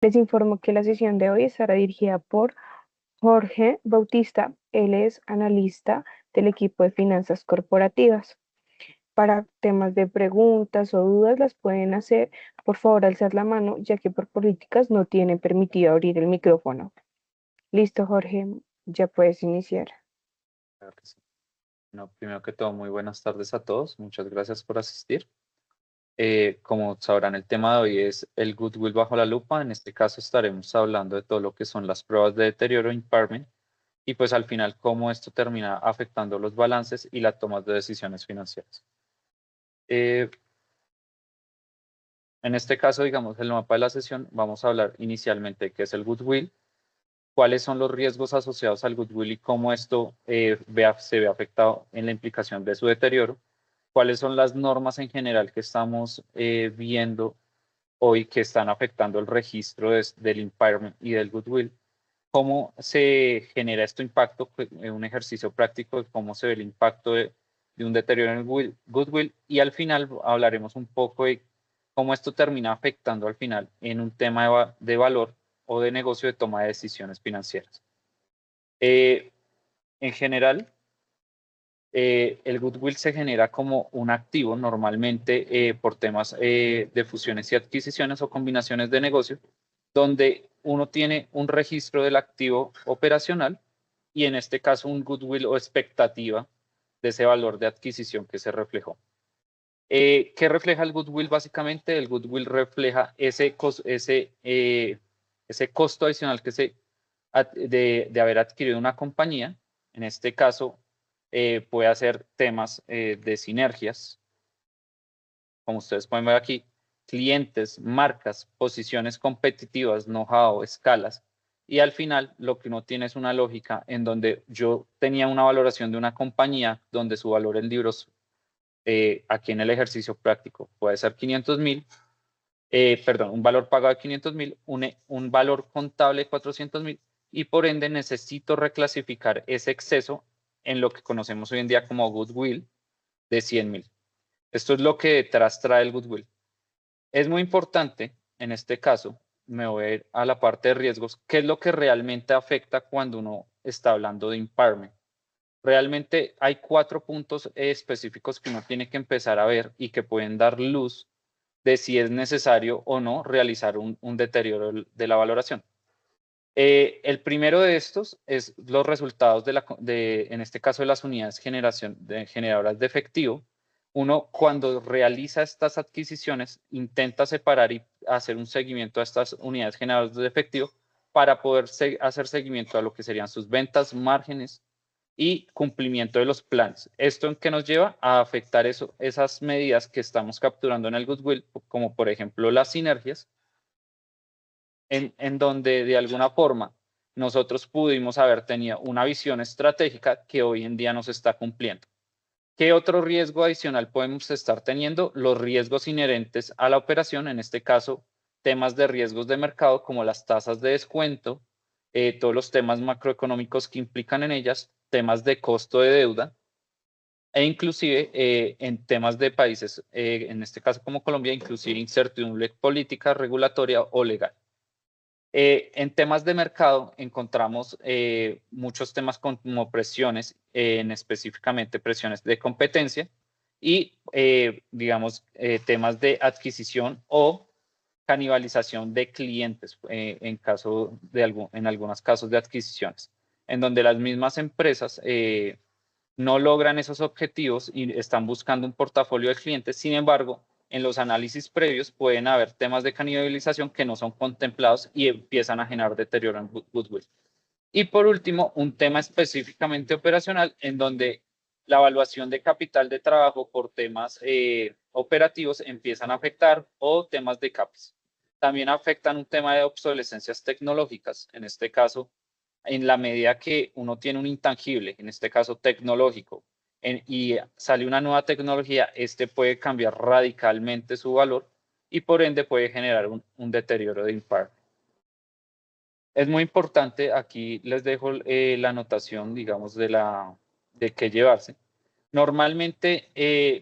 Les informo que la sesión de hoy estará dirigida por Jorge Bautista. Él es analista del equipo de finanzas corporativas. Para temas de preguntas o dudas las pueden hacer, por favor, alzar la mano, ya que por políticas no tiene permitido abrir el micrófono. Listo, Jorge, ya puedes iniciar. Claro que sí. No, primero que todo, muy buenas tardes a todos. Muchas gracias por asistir. Como sabrán, el tema de hoy es el goodwill bajo la lupa. En este caso estaremos hablando de todo lo que son las pruebas de deterioro impairment y pues al final cómo esto termina afectando los balances y la toma de decisiones financieras. Eh, en este caso, digamos, el mapa de la sesión, vamos a hablar inicialmente de qué es el goodwill, cuáles son los riesgos asociados al goodwill y cómo esto se ve afectado en la implicación de su deterioro, cuáles son las normas en general que estamos viendo hoy que están afectando el registro del impairment y del goodwill, cómo se genera este impacto, un ejercicio práctico de cómo se ve el impacto de un deterioro en el goodwill y al final hablaremos un poco de cómo esto termina afectando al final en un tema de valor o de negocio de toma de decisiones financieras. En general, el goodwill se genera como un activo normalmente por temas de fusiones y adquisiciones o combinaciones de negocio, donde uno tiene un registro del activo operacional y en este caso un goodwill o expectativa de ese valor de adquisición que se reflejó. ¿Qué refleja el goodwill básicamente? El goodwill refleja ese costo adicional de haber adquirido una compañía. En este caso, puede hacer temas de sinergias, como ustedes pueden ver aquí, clientes, marcas, posiciones competitivas, know-how, escalas. Y al final lo que uno tiene es una lógica en donde yo tenía una valoración de una compañía donde su valor en libros, aquí en el ejercicio práctico, puede ser 500.000, perdón, un valor pagado de 500.000, un valor contable de 400.000 y por ende necesito reclasificar ese exceso en lo que conocemos hoy en día como goodwill de 100.000. Esto es lo que detrás trae el goodwill. Es muy importante, en este caso, me voy a ir a la parte de riesgos, qué es lo que realmente afecta cuando uno está hablando de impairment. Realmente hay 4 puntos específicos que uno tiene que empezar a ver y que pueden dar luz de si es necesario o no realizar un deterioro de la valoración. El primero de estos es los resultados en este caso, de las unidades generadoras de efectivo. Uno, cuando realiza estas adquisiciones, intenta separar y hacer un seguimiento a estas unidades generadoras de efectivo para poder hacer seguimiento a lo que serían sus ventas, márgenes y cumplimiento de los planes. ¿Esto en qué nos lleva? A afectar esas medidas que estamos capturando en el goodwill, como por ejemplo las sinergias, en donde de alguna forma nosotros pudimos haber tenido una visión estratégica que hoy en día no se está cumpliendo. ¿Qué otro riesgo adicional podemos estar teniendo? Los riesgos inherentes a la operación, en este caso, temas de riesgos de mercado como las tasas de descuento, todos los temas macroeconómicos que implican en ellas, temas de costo de deuda e inclusive en temas de países, en este caso como Colombia, inclusive incertidumbre política, regulatoria o legal. En temas de mercado encontramos muchos temas como presiones, específicamente presiones de competencia y, digamos, temas de adquisición o canibalización de clientes en algunos casos de adquisiciones, en donde las mismas empresas no logran esos objetivos y están buscando un portafolio de clientes. Sin embargo, en los análisis previos pueden haber temas de canibalización que no son contemplados y empiezan a generar deterioro en goodwill. Y por último, un tema específicamente operacional en donde la evaluación de capital de trabajo por temas operativos empiezan a afectar o temas de CAPEX. También afectan un tema de obsolescencias tecnológicas, en este caso, en la medida que uno tiene un intangible, en este caso tecnológico, y sale una nueva tecnología, este puede cambiar radicalmente su valor y por ende puede generar un deterioro de impacto. Es muy importante, aquí les dejo la anotación, digamos, de qué llevarse. Normalmente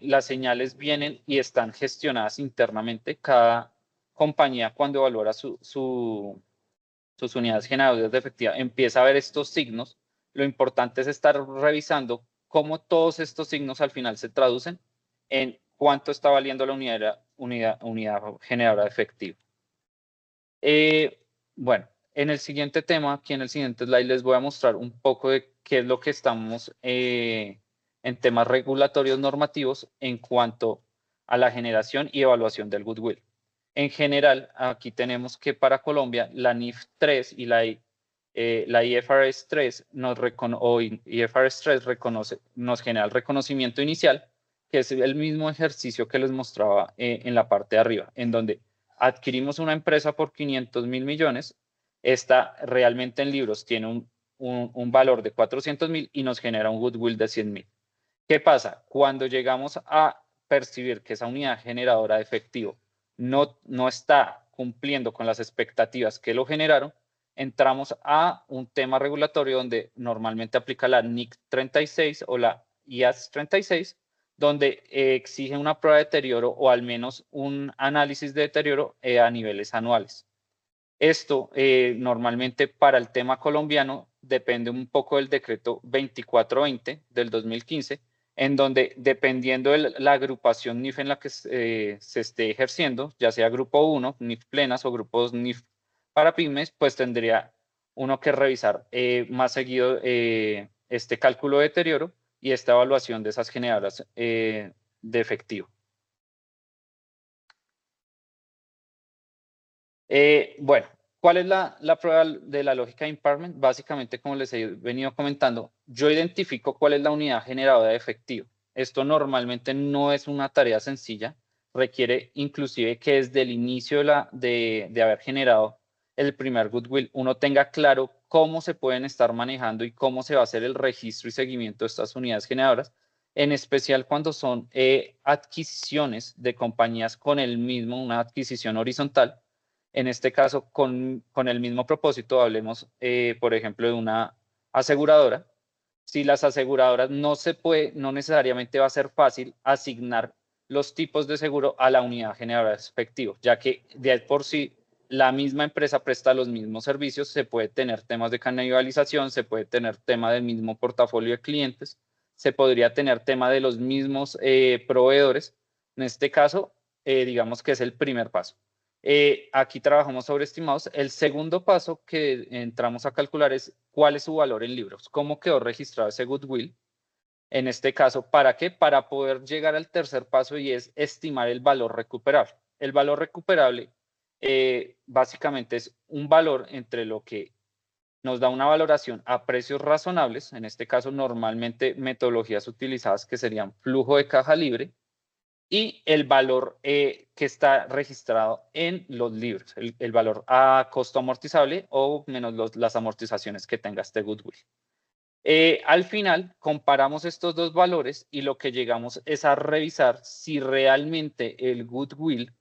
las señales vienen y están gestionadas internamente. Cada compañía, cuando valora sus unidades generadoras de efectividad, empieza a ver estos signos, lo importante es estar revisando cómo todos estos signos al final se traducen en cuánto está valiendo la unidad generadora de efectivo. Bueno, en el siguiente tema, aquí en el siguiente slide, les voy a mostrar un poco de qué es lo que estamos en temas regulatorios normativos en cuanto a la generación y evaluación del goodwill. En general, aquí tenemos que para Colombia, la NIF 3 y la IFRS 3 IFRS 3 nos genera el reconocimiento inicial, que es el mismo ejercicio que les mostraba en la parte de arriba, en donde adquirimos una empresa por 500.000 millones, esta realmente en libros tiene un valor de 400.000 y nos genera un goodwill de 100.000. ¿Qué pasa? Cuando llegamos a percibir que esa unidad generadora de efectivo no está cumpliendo con las expectativas que lo generaron, entramos a un tema regulatorio donde normalmente aplica la NIC 36 o la IAS 36, donde exige una prueba de deterioro o al menos un análisis de deterioro a niveles anuales. Esto normalmente para el tema colombiano depende un poco del decreto 2420 del 2015, en donde dependiendo de la agrupación NIF en la que se esté ejerciendo, ya sea grupo 1, NIF plenas o grupos NIF para pymes, pues tendría uno que revisar más seguido este cálculo de deterioro y esta evaluación de esas generadoras de efectivo. Bueno, ¿cuál es la prueba de la lógica de impairment? Básicamente, como les he venido comentando, yo identifico cuál es la unidad generadora de efectivo. Esto normalmente no es una tarea sencilla, requiere inclusive que desde el inicio de haber generado el primer goodwill, uno tenga claro cómo se pueden estar manejando y cómo se va a hacer el registro y seguimiento de estas unidades generadoras, en especial cuando son adquisiciones de compañías con una adquisición horizontal. En este caso, con el mismo propósito, hablemos, por ejemplo, de una aseguradora. Si las aseguradoras no necesariamente va a ser fácil asignar los tipos de seguro a la unidad generadora de efectivo, ya que de por sí la misma empresa presta los mismos servicios, se puede tener temas de canibalización, se puede tener tema del mismo portafolio de clientes, se podría tener tema de los mismos proveedores. En este caso, digamos que es el primer paso. Aquí trabajamos sobre estimados. El segundo paso que entramos a calcular es cuál es su valor en libros, cómo quedó registrado ese goodwill. En este caso, ¿para qué? Para poder llegar al tercer paso y es estimar el valor recuperable. El valor recuperable básicamente es un valor entre lo que nos da una valoración a precios razonables, en este caso normalmente metodologías utilizadas que serían flujo de caja libre, y el valor que está registrado en los libros, el valor a costo amortizable o menos las amortizaciones que tenga este goodwill. Al final, comparamos estos dos valores y lo que llegamos es a revisar si realmente el goodwill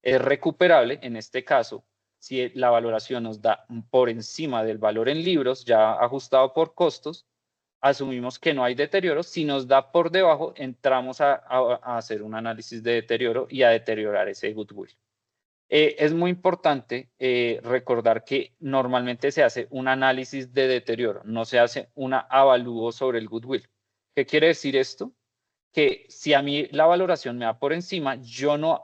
es recuperable. En este caso, si la valoración nos da por encima del valor en libros, ya ajustado por costos, asumimos que no hay deterioro. Si nos da por debajo, entramos a hacer un análisis de deterioro y a deteriorar ese goodwill. Es muy importante recordar que normalmente se hace un análisis de deterioro, no se hace un avalúo sobre el goodwill. ¿Qué quiere decir esto? Que si a mí la valoración me da por encima, yo no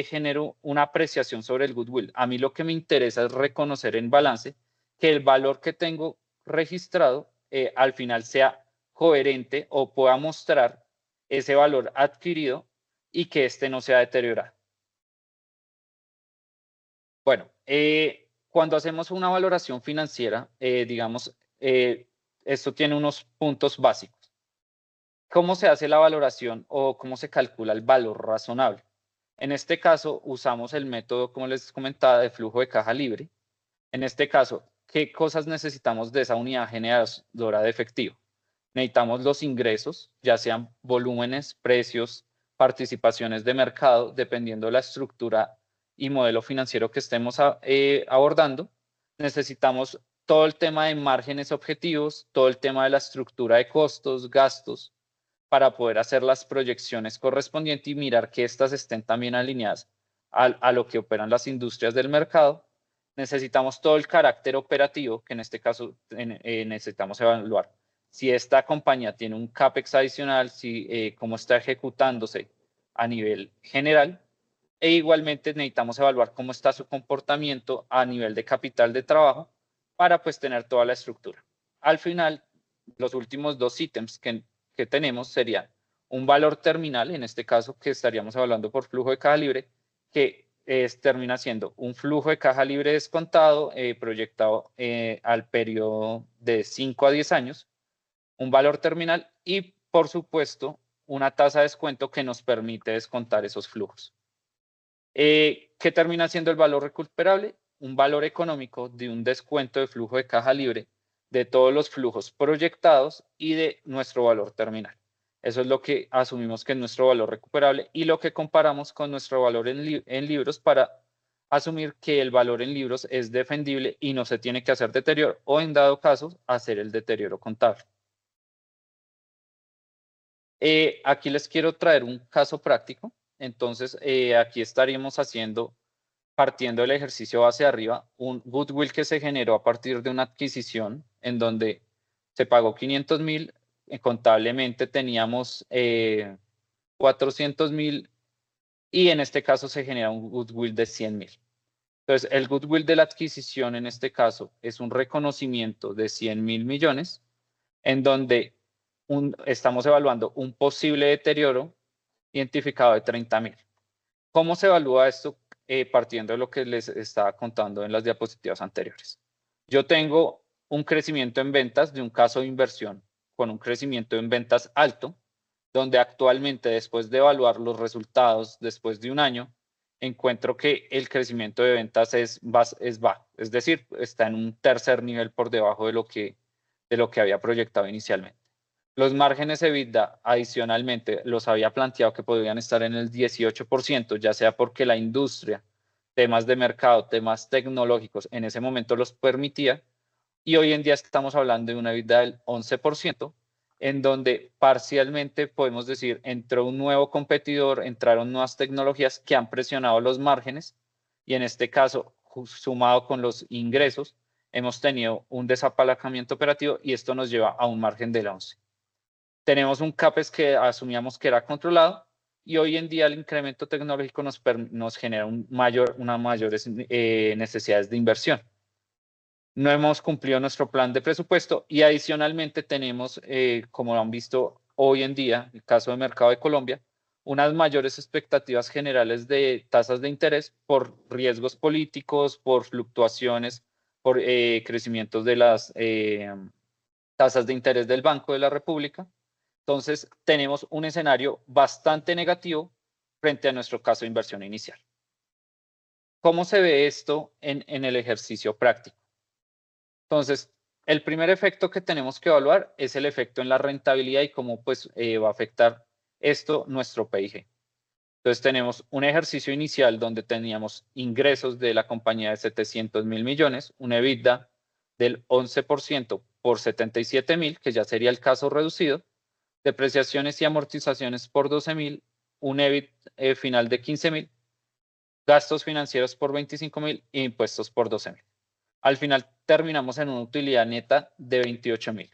genero una apreciación sobre el goodwill. A mí lo que me interesa es reconocer en balance que el valor que tengo registrado al final sea coherente o pueda mostrar ese valor adquirido y que este no sea deteriorado. Bueno, cuando hacemos una valoración financiera, digamos, esto tiene unos puntos básicos. ¿Cómo se hace la valoración o cómo se calcula el valor razonable? En este caso, usamos el método, como les comentaba, de flujo de caja libre. En este caso, ¿qué cosas necesitamos de esa unidad generadora de efectivo? Necesitamos los ingresos, ya sean volúmenes, precios, participaciones de mercado, dependiendo de la estructura y modelo financiero que estemos abordando. Necesitamos todo el tema de márgenes objetivos, todo el tema de la estructura de costos, gastos, para poder hacer las proyecciones correspondientes y mirar que éstas estén también alineadas a lo que operan las industrias del mercado, necesitamos todo el carácter operativo, que en este caso necesitamos evaluar si esta compañía tiene un CAPEX adicional, si, cómo está ejecutándose a nivel general, e igualmente necesitamos evaluar cómo está su comportamiento a nivel de capital de trabajo para pues tener toda la estructura. Al final, los últimos dos ítems que tenemos serían un valor terminal, en este caso que estaríamos evaluando por flujo de caja libre, que termina siendo un flujo de caja libre descontado proyectado al periodo de 5 a 10 años, un valor terminal y, por supuesto, una tasa de descuento que nos permite descontar esos flujos. ¿Qué termina siendo el valor recuperable? Un valor económico de un descuento de flujo de caja libre de todos los flujos proyectados y de nuestro valor terminal. Eso es lo que asumimos que es nuestro valor recuperable y lo que comparamos con nuestro valor en libros para asumir que el valor en libros es defendible y no se tiene que hacer deterioro o, en dado caso, hacer el deterioro contable. Aquí les quiero traer un caso práctico. Entonces, aquí estaríamos haciendo, partiendo del ejercicio hacia arriba, un goodwill que se generó a partir de una adquisición en donde se pagó 500.000, contablemente teníamos 400.000 y en este caso se genera un goodwill de 100.000. Entonces, el goodwill de la adquisición en este caso es un reconocimiento de 100.000 millones en donde estamos evaluando un posible deterioro identificado de 30.000. ¿Cómo se evalúa esto? Partiendo de lo que les estaba contando en las diapositivas anteriores. Yo tengo un crecimiento en ventas de un caso de inversión con un crecimiento en ventas alto, donde actualmente, después de evaluar los resultados después de un año, encuentro que el crecimiento de ventas es bajo, es decir, está en un tercer nivel por debajo de lo que había proyectado inicialmente. Los márgenes EBITDA adicionalmente los había planteado que podrían estar en el 18%, ya sea porque la industria, temas de mercado, temas tecnológicos en ese momento los permitía, y hoy en día estamos hablando de una EBITDA del 11%, en donde parcialmente podemos decir entró un nuevo competidor, entraron nuevas tecnologías que han presionado los márgenes y en este caso, sumado con los ingresos, hemos tenido un desapalancamiento operativo y esto nos lleva a un margen del 11%. Tenemos un CAPEX que asumíamos que era controlado y hoy en día el incremento tecnológico nos genera unas mayores necesidades de inversión. No hemos cumplido nuestro plan de presupuesto y adicionalmente tenemos, como lo han visto hoy en día, el caso del mercado de Colombia, unas mayores expectativas generales de tasas de interés por riesgos políticos, por fluctuaciones, por crecimientos de las tasas de interés del Banco de la República. Entonces, tenemos un escenario bastante negativo frente a nuestro caso de inversión inicial. ¿Cómo se ve esto en el ejercicio práctico? Entonces, el primer efecto que tenemos que evaluar es el efecto en la rentabilidad y cómo pues, va a afectar esto nuestro PIG. Entonces, tenemos un ejercicio inicial donde teníamos ingresos de la compañía de 700.000 millones, un EBITDA del 11% por 77.000, que ya sería el caso reducido, depreciaciones y amortizaciones por 12.000, un EBIT final de 15.000, gastos financieros por 25.000 e impuestos por 12.000. Al final terminamos en una utilidad neta de 28.000.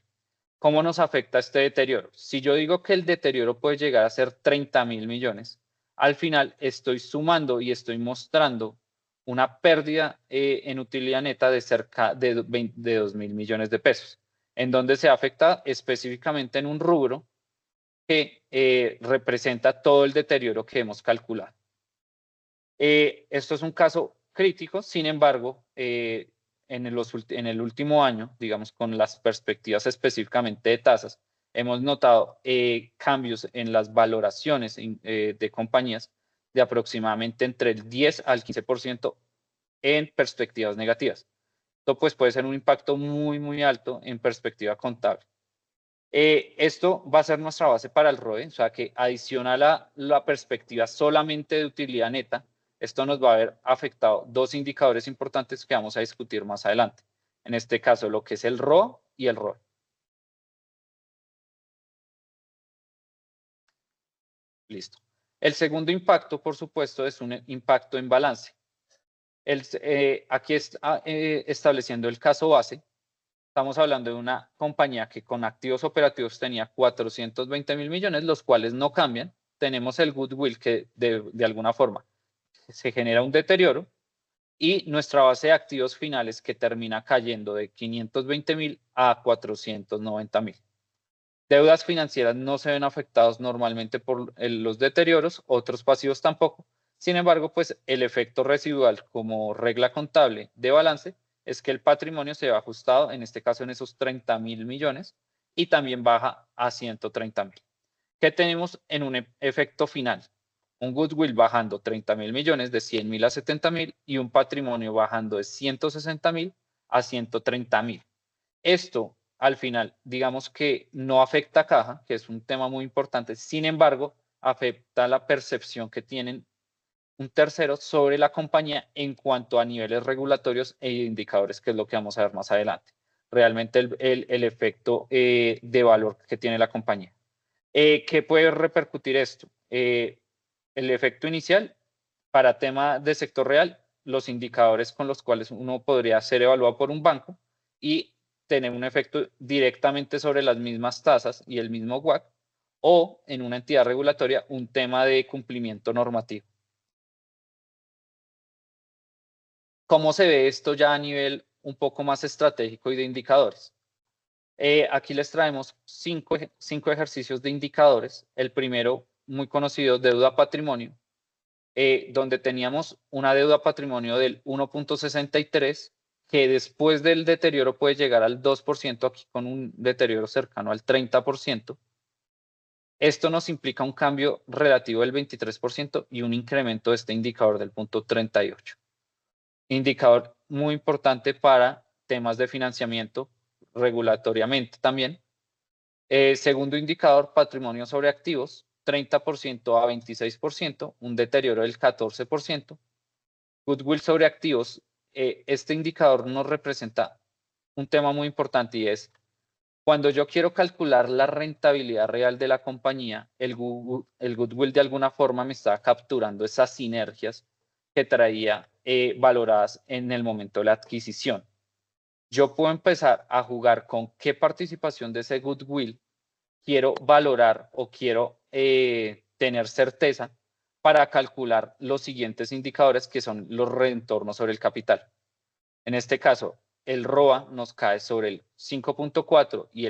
¿Cómo nos afecta este deterioro? Si yo digo que el deterioro puede llegar a ser 30.000 millones, al final estoy sumando y estoy mostrando una pérdida en utilidad neta de cerca de 2.000 millones de pesos, en donde se afecta específicamente en un rubro que representa todo el deterioro que hemos calculado. Esto es un caso crítico, sin embargo, en el último año, digamos, con las perspectivas específicamente de tasas, hemos notado cambios en las valoraciones de compañías de aproximadamente entre el 10 al 15% en perspectivas negativas. Esto pues, puede ser un impacto muy, muy alto en perspectiva contable. Esto va a ser nuestra base para el ROE, o sea que adicional a la perspectiva solamente de utilidad neta, esto nos va a haber afectado dos indicadores importantes que vamos a discutir más adelante. En este caso, lo que es el ROE y el ROE. Listo. El segundo impacto, por supuesto, es un impacto en balance. Aquí está estableciendo el caso base. Estamos hablando de una compañía que con activos operativos tenía 420.000 millones, los cuales no cambian. Tenemos el goodwill que de alguna forma se genera un deterioro y nuestra base de activos finales que termina cayendo de 520.000 a 490.000. Deudas financieras no se ven afectados normalmente por los deterioros, otros pasivos tampoco. Sin embargo, pues el efecto residual como regla contable de balance es que el patrimonio se ve ajustado, en este caso en esos 30.000 millones, y también baja a 130.000. ¿Qué tenemos en un efecto final? Un goodwill bajando 30.000 millones de 100.000 a 70.000 y un patrimonio bajando de 160.000 a 130.000. Esto, al final, digamos que no afecta a caja, que es un tema muy importante. Sin embargo, afecta la percepción que tienen un tercero sobre la compañía en cuanto a niveles regulatorios e indicadores, que es lo que vamos a ver más adelante. Realmente el efecto de valor que tiene la compañía. ¿Qué puede repercutir esto? El efecto inicial, para tema de sector real, los indicadores con los cuales uno podría ser evaluado por un banco y tener un efecto directamente sobre las mismas tasas y el mismo WACC, o en una entidad regulatoria, un tema de cumplimiento normativo. ¿Cómo se ve esto ya a nivel un poco más estratégico y de indicadores? Aquí les traemos cinco ejercicios de indicadores. El primero, muy conocido, deuda patrimonio, donde teníamos una deuda patrimonio del 1.63, que después del deterioro puede llegar al 2%, aquí con un deterioro cercano al 30%. Esto nos implica un cambio relativo del 23% y un incremento de este indicador del punto 38. Indicador muy importante para temas de financiamiento regulatoriamente también. Segundo indicador, patrimonio sobre activos, 30% a 26%, un deterioro del 14%. Goodwill sobre activos, este indicador nos representa un tema muy importante y es cuando yo quiero calcular la rentabilidad real de la compañía, el goodwill de alguna forma me está capturando esas sinergias que traía valoradas en el momento de la adquisición. Yo puedo empezar a jugar con qué participación de ese goodwill quiero valorar o quiero tener certeza para calcular los siguientes indicadores que son los retornos sobre el capital. En este caso, el ROA nos cae sobre el 5.4 y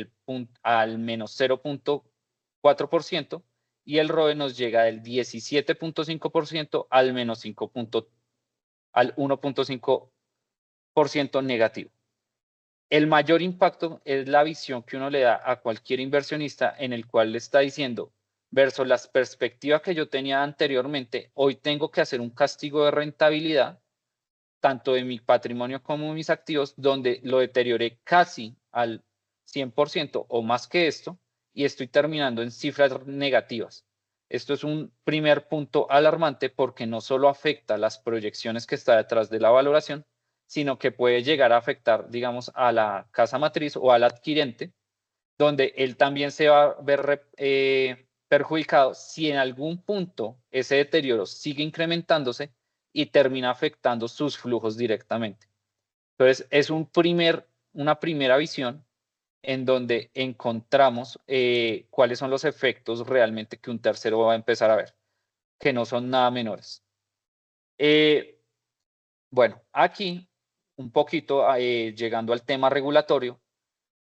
al menos 0.4% y el ROE nos llega del 17.5% al menos 1.5% negativo. El mayor impacto es la visión que uno le da a cualquier inversionista en el cual le está diciendo, versus las perspectivas que yo tenía anteriormente, hoy tengo que hacer un castigo de rentabilidad, tanto de mi patrimonio como de mis activos, donde lo deterioré casi al 100% o más que esto, y estoy terminando en cifras negativas. Esto es un primer punto alarmante porque no solo afecta las proyecciones que está detrás de la valoración, sino que puede llegar a afectar, digamos, a la casa matriz o al adquirente, donde él también se va a ver perjudicado si en algún punto ese deterioro sigue incrementándose y termina afectando sus flujos directamente. Entonces, es una primera visión en donde encontramos cuáles son los efectos realmente que un tercero va a empezar a ver, que no son nada menores. Bueno, aquí un poquito llegando al tema regulatorio,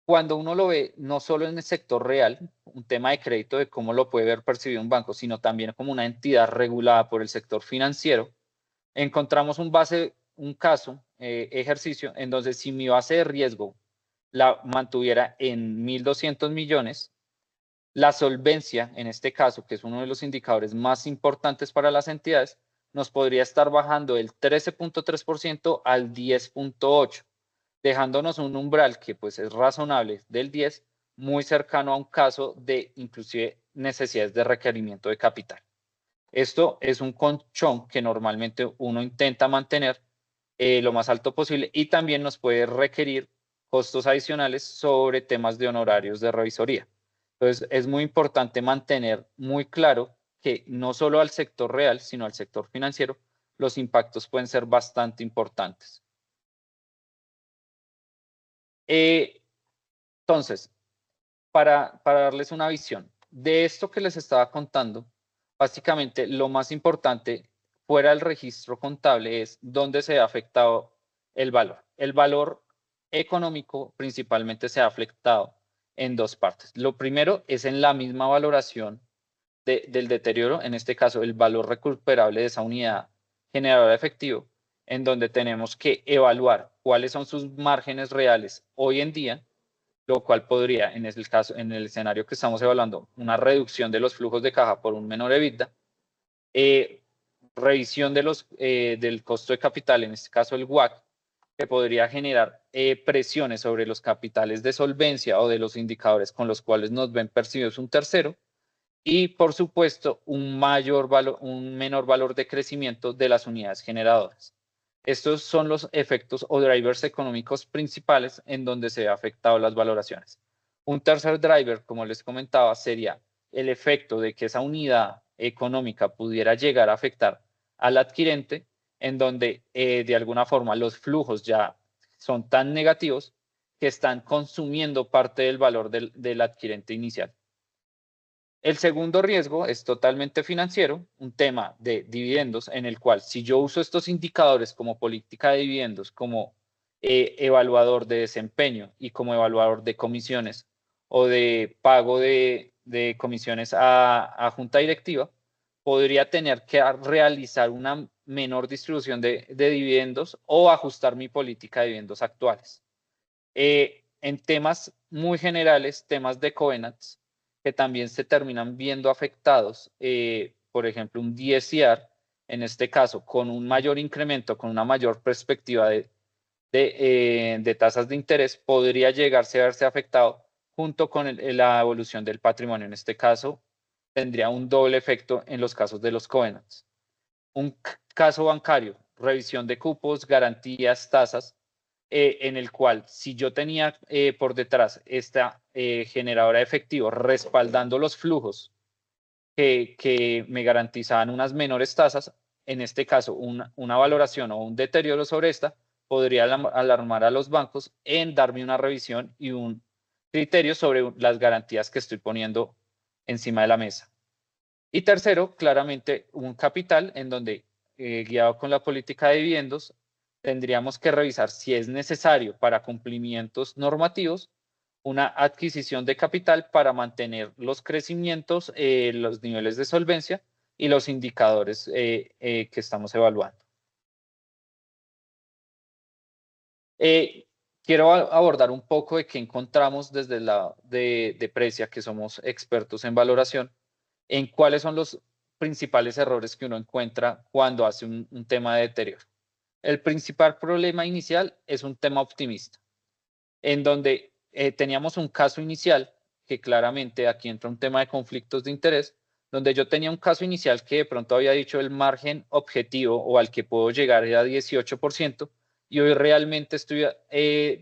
cuando uno lo ve no solo en el sector real, un tema de crédito de cómo lo puede ver percibido un banco, sino también como una entidad regulada por el sector financiero, encontramos un caso, ejercicio, en donde si mi base de riesgo la mantuviera en 1.200 millones, la solvencia, en este caso, que es uno de los indicadores más importantes para las entidades, nos podría estar bajando del 13.3% al 10.8%, dejándonos un umbral que pues es razonable del 10, muy cercano a un caso de inclusive necesidades de requerimiento de capital. Esto es un colchón que normalmente uno intenta mantener lo más alto posible y también nos puede requerir costos adicionales sobre temas de honorarios de revisoría. Entonces, es muy importante mantener muy claro que no solo al sector real, sino al sector financiero, los impactos pueden ser bastante importantes. Entonces, para darles una visión de esto que les estaba contando, básicamente lo más importante fuera del registro contable es dónde se ha afectado el valor. El valor económico principalmente se ha afectado en dos partes. Lo primero es en la misma valoración del deterioro, en este caso el valor recuperable de esa unidad generadora de efectivo, en donde tenemos que evaluar cuáles son sus márgenes reales hoy en día, lo cual podría, en el caso, en el escenario que estamos evaluando, una reducción de los flujos de caja por un menor EBITDA, revisión del costo de capital, en este caso el WACC, que podría generar presiones sobre los capitales de solvencia o de los indicadores con los cuales nos ven percibidos un tercero, y por supuesto un menor valor de crecimiento de las unidades generadoras. Estos son los efectos o drivers económicos principales en donde se han afectado las valoraciones. Un tercer driver, como les comentaba, sería el efecto de que esa unidad económica pudiera llegar a afectar al adquirente, en donde de alguna forma los flujos ya son tan negativos que están consumiendo parte del valor del adquirente inicial. El segundo riesgo es totalmente financiero, un tema de dividendos en el cual si yo uso estos indicadores como política de dividendos, como evaluador de desempeño y como evaluador de comisiones o de pago de comisiones a junta directiva, podría tener que realizar una menor distribución de dividendos o ajustar mi política de dividendos actuales. En temas muy generales, temas de covenants, que también se terminan viendo afectados, por ejemplo, un DSCR, en este caso, con un mayor incremento, con una mayor perspectiva de tasas de interés, podría llegarse a verse afectado junto con la evolución del patrimonio. En este caso, tendría un doble efecto en los casos de los covenants. Un caso bancario, revisión de cupos, garantías, tasas, en el cual si yo tenía por detrás esta generadora de efectivo respaldando los flujos que me garantizaban unas menores tasas, en este caso una valoración o un deterioro sobre esta, podría alarmar a los bancos en darme una revisión y un criterio sobre las garantías que estoy poniendo encima de la mesa. Y tercero, claramente un capital en donde, guiado con la política de dividendos, tendríamos que revisar si es necesario para cumplimientos normativos una adquisición de capital para mantener los crecimientos, los niveles de solvencia y los indicadores que estamos evaluando. Quiero abordar un poco de qué encontramos desde el lado de Precia, que somos expertos en valoración, en cuáles son los principales errores que uno encuentra cuando hace un tema de deterioro. El principal problema inicial es un tema optimista, en donde teníamos un caso inicial, que claramente aquí entra un tema de conflictos de interés, donde yo tenía un caso inicial que de pronto había dicho el margen objetivo o al que puedo llegar era 18%, y hoy realmente estoy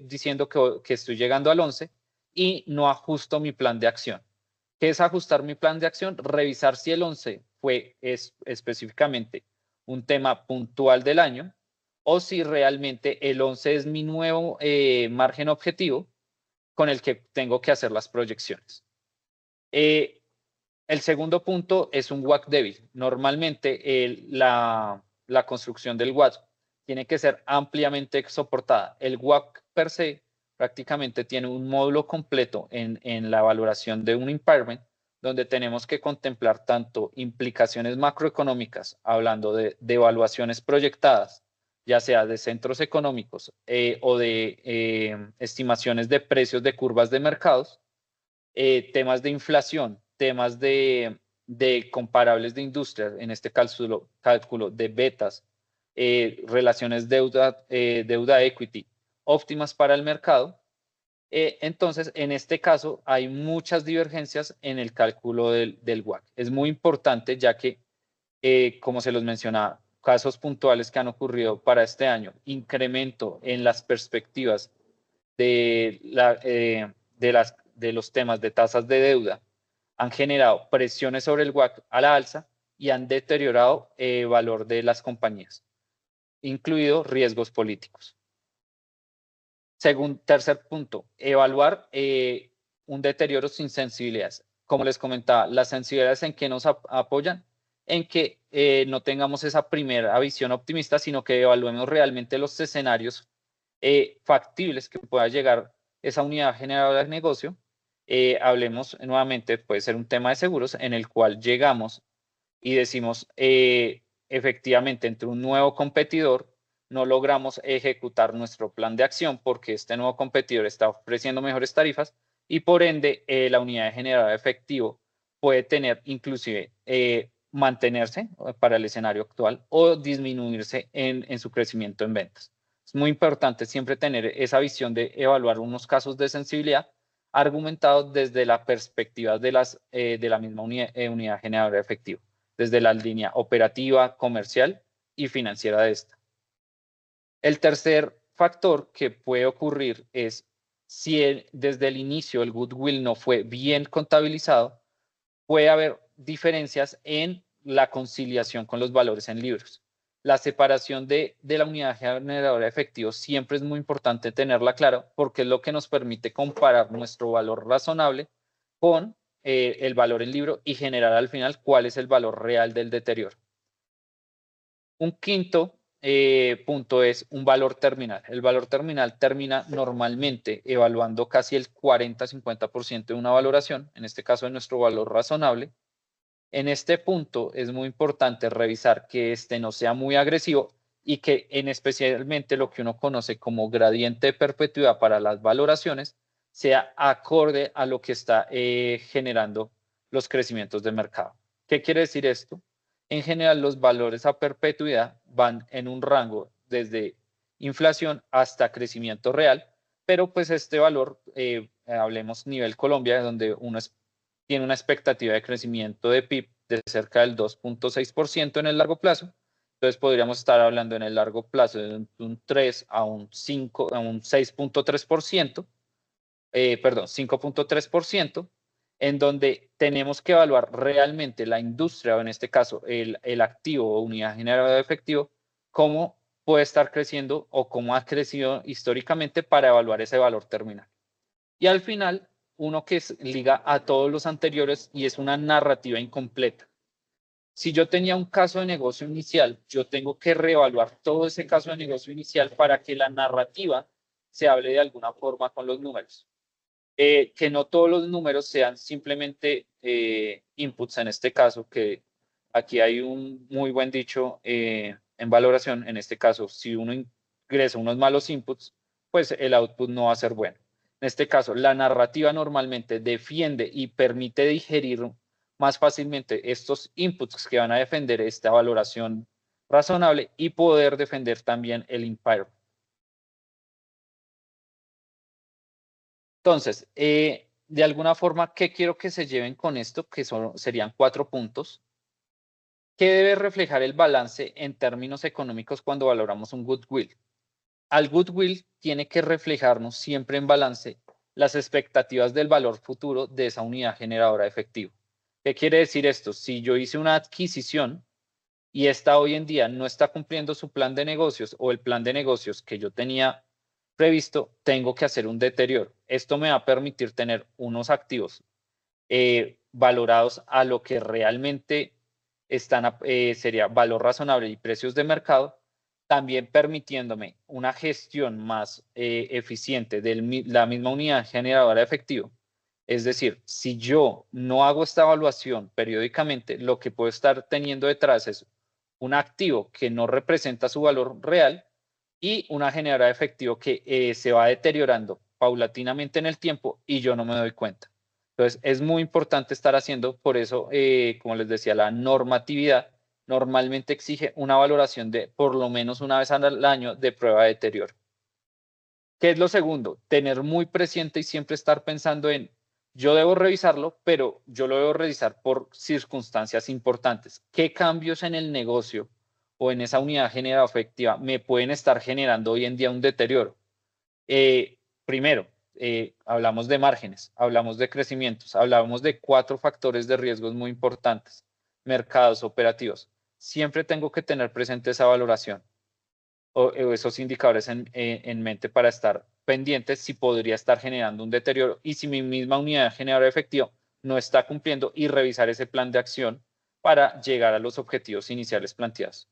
diciendo que estoy llegando al 11% y no ajusto mi plan de acción. ¿Qué es ajustar mi plan de acción? Revisar si el 11 fue específicamente un tema puntual del año o si realmente el 11 es mi nuevo margen objetivo con el que tengo que hacer las proyecciones. El segundo punto es un WACC débil. Normalmente la construcción del WACC tiene que ser ampliamente soportada. El WACC per se prácticamente tiene un módulo completo en la valoración de un impairment, donde tenemos que contemplar tanto implicaciones macroeconómicas, hablando de evaluaciones proyectadas, ya sea de centros económicos o de estimaciones de precios de curvas de mercados, temas de inflación, temas de comparables de industria, en este cálculo de betas, relaciones deuda equity óptimas para el mercado. Entonces, en este caso, hay muchas divergencias en el cálculo del WACC. Es muy importante ya que, como se los mencionaba, casos puntuales que han ocurrido para este año, incremento en las perspectivas de los temas de tasas de deuda, han generado presiones sobre el WACC a la alza y han deteriorado el valor de las compañías, incluidos riesgos políticos. Tercer punto, evaluar un deterioro sin sensibilidades. Como les comentaba, las sensibilidades en que nos apoyan, en que no tengamos esa primera visión optimista, sino que evaluemos realmente los escenarios factibles que pueda llegar esa unidad generadora de negocio. Hablemos nuevamente, puede ser un tema de seguros en el cual llegamos y decimos, efectivamente, entre un nuevo competidor no logramos ejecutar nuestro plan de acción porque este nuevo competidor está ofreciendo mejores tarifas y por ende la unidad de generador de efectivo puede tener inclusive mantenerse para el escenario actual o disminuirse en su crecimiento en ventas. Es muy importante siempre tener esa visión de evaluar unos casos de sensibilidad argumentados desde la perspectiva de la misma unidad generadora de efectivo, desde la línea operativa, comercial y financiera de esta. El tercer factor que puede ocurrir es si desde el inicio el goodwill no fue bien contabilizado, puede haber diferencias en la conciliación con los valores en libros. La separación de la unidad generadora de efectivos siempre es muy importante tenerla clara porque es lo que nos permite comparar nuestro valor razonable con el valor en libro y generar al final cuál es el valor real del deterioro. Un quinto punto es un valor terminal. El valor terminal termina normalmente evaluando casi el 40-50% de una valoración, en este caso de nuestro valor razonable. En este punto es muy importante revisar que este no sea muy agresivo y que en especialmente lo que uno conoce como gradiente de perpetuidad para las valoraciones sea acorde a lo que está generando los crecimientos de mercado. ¿Qué quiere decir esto? En general, los valores a perpetuidad van en un rango desde inflación hasta crecimiento real, pero pues este valor, hablemos nivel Colombia, donde uno tiene una expectativa de crecimiento de PIB de cerca del 2.6% en el largo plazo. Entonces podríamos estar hablando en el largo plazo de un 3 a un 5, a un 6.3%, perdón, 5.3%, en donde tenemos que evaluar realmente la industria, o en este caso el activo o unidad generadora de efectivo, cómo puede estar creciendo o cómo ha crecido históricamente para evaluar ese valor terminal. Y al final, uno que liga a todos los anteriores y es una narrativa incompleta. Si yo tenía un caso de negocio inicial, yo tengo que reevaluar todo ese caso de negocio inicial para que la narrativa se hable de alguna forma con los números. Que no todos los números sean simplemente inputs en este caso, que aquí hay un muy buen dicho en valoración, en este caso, si uno ingresa unos malos inputs, pues el output no va a ser bueno. En este caso, la narrativa normalmente defiende y permite digerir más fácilmente estos inputs que van a defender esta valoración razonable y poder defender también el impairment. Entonces, de alguna forma, ¿qué quiero que se lleven con esto? Que serían 4 puntos. ¿Qué debe reflejar el balance en términos económicos cuando valoramos un goodwill? Al goodwill tiene que reflejarnos siempre en balance las expectativas del valor futuro de esa unidad generadora de efectivo. ¿Qué quiere decir esto? Si yo hice una adquisición y esta hoy en día no está cumpliendo su plan de negocios o el plan de negocios que yo tenía previsto, tengo que hacer un deterioro. Esto me va a permitir tener unos activos valorados a lo que realmente están, sería valor razonable y precios de mercado, también permitiéndome una gestión más eficiente de la misma unidad generadora de efectivo. Es decir, si yo no hago esta evaluación periódicamente, lo que puedo estar teniendo detrás es un activo que no representa su valor real y una generadora de efectivo que se va deteriorando paulatinamente en el tiempo y yo no me doy cuenta. Entonces, es muy importante estar haciendo, por eso, como les decía, la normatividad normalmente exige una valoración de por lo menos una vez al año de prueba de deterioro. ¿Qué es lo segundo? Tener muy presente y siempre estar pensando en, yo debo revisarlo, pero yo lo debo revisar por circunstancias importantes. ¿Qué cambios en el negocio o en esa unidad generada efectiva me pueden estar generando hoy en día un deterioro? Primero, hablamos de márgenes, hablamos de crecimientos, hablamos de 4 factores de riesgos muy importantes. mercados operativos. Siempre tengo que tener presente esa valoración o esos indicadores en mente para estar pendientes si podría estar generando un deterioro y si mi misma unidad de generador efectivo no está cumpliendo y revisar ese plan de acción para llegar a los objetivos iniciales planteados.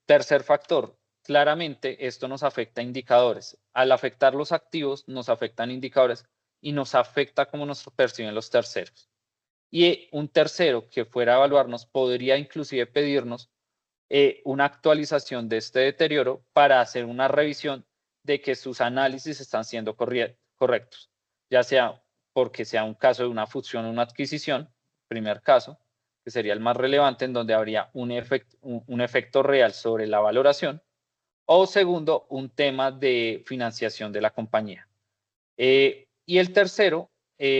Tercer factor, claramente esto nos afecta a indicadores. Al afectar los activos, nos afectan indicadores y nos afecta cómo nos perciben los terceros. Y un tercero que fuera a evaluarnos podría inclusive pedirnos una actualización de este deterioro para hacer una revisión de que sus análisis están siendo correctos, ya sea porque sea un caso de una fusión o una adquisición, primer caso, que sería el más relevante, en donde habría un efecto real sobre la valoración, o segundo, un tema de financiación de la compañía. Y el tercero,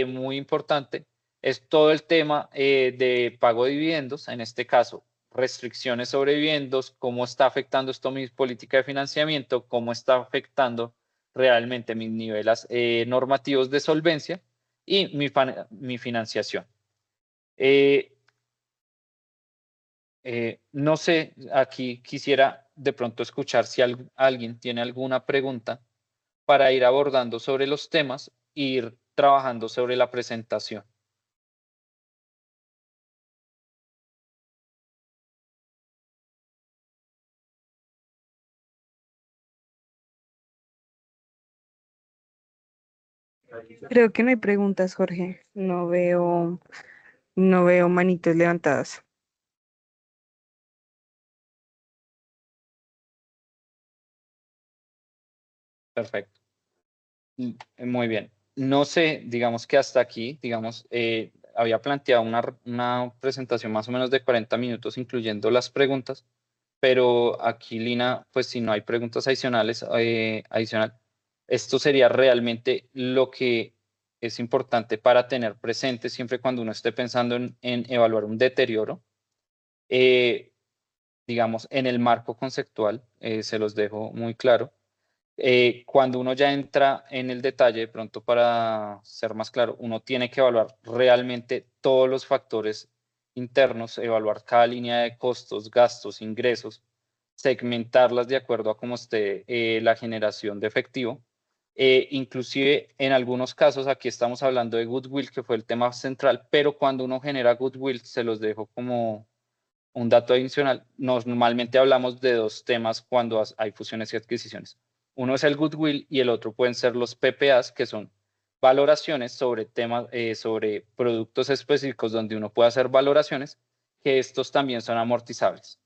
muy importante, es todo el tema de pago de dividendos, en este caso, restricciones sobre dividendos, cómo está afectando esto mi política de financiamiento, cómo está afectando realmente mis niveles normativos de solvencia y mi financiación. No sé, aquí quisiera de pronto escuchar si alguien tiene alguna pregunta para ir abordando sobre los temas e ir trabajando sobre la presentación. Creo que no hay preguntas, Jorge. No veo manitos levantadas. Perfecto. Muy bien. No sé, digamos que hasta aquí, digamos, había planteado una presentación más o menos de 40 minutos, incluyendo las preguntas, pero aquí, Lina, pues si no hay preguntas adicionales, esto sería realmente lo que es importante para tener presente siempre cuando uno esté pensando en evaluar un deterioro. Eh, digamos, en el marco conceptual, se los dejo muy claro. Cuando uno ya entra en el detalle, de pronto para ser más claro, uno tiene que evaluar realmente todos los factores internos, evaluar cada línea de costos, gastos, ingresos, segmentarlas de acuerdo a cómo esté la generación de efectivo. Inclusive en algunos casos, aquí estamos hablando de goodwill, que fue el tema central, pero cuando uno genera goodwill, se los dejo como un dato adicional, normalmente hablamos de dos temas cuando hay fusiones y adquisiciones. Uno es el goodwill y el otro pueden ser los PPAs, que son valoraciones sobre temas, sobre productos específicos donde uno puede hacer valoraciones, que estos también son amortizables.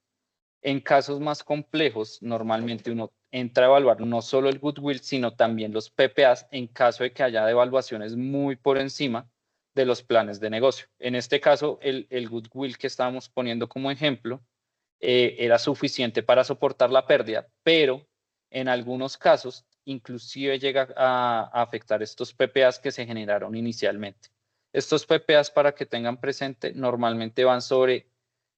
En casos más complejos, normalmente uno entra a evaluar no solo el goodwill, sino también los PPAs en caso de que haya devaluaciones muy por encima de los planes de negocio. En este caso, el goodwill que estábamos poniendo como ejemplo era suficiente para soportar la pérdida, pero en algunos casos inclusive llega a afectar estos PPAs que se generaron inicialmente. Estos PPAs, para que tengan presente, normalmente van sobre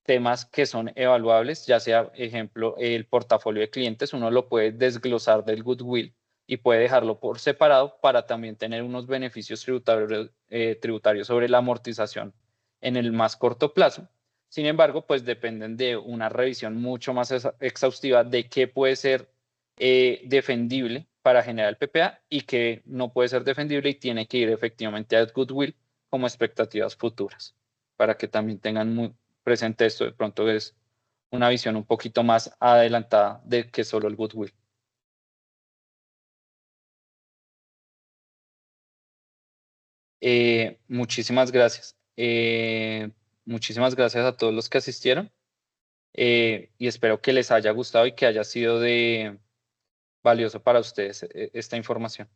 temas que son evaluables, ya sea, ejemplo, el portafolio de clientes, uno lo puede desglosar del goodwill y puede dejarlo por separado para también tener unos beneficios tributarios sobre la amortización en el más corto plazo. Sin embargo, pues dependen de una revisión mucho más exhaustiva de qué puede ser defendible para generar el PPA y qué no puede ser defendible y tiene que ir efectivamente al goodwill como expectativas futuras, para que también tengan muy presente esto. De pronto es una visión un poquito más adelantada de que solo el goodwill. Muchísimas gracias. Muchísimas gracias a todos los que asistieron y espero que les haya gustado y que haya sido de valioso para ustedes esta información.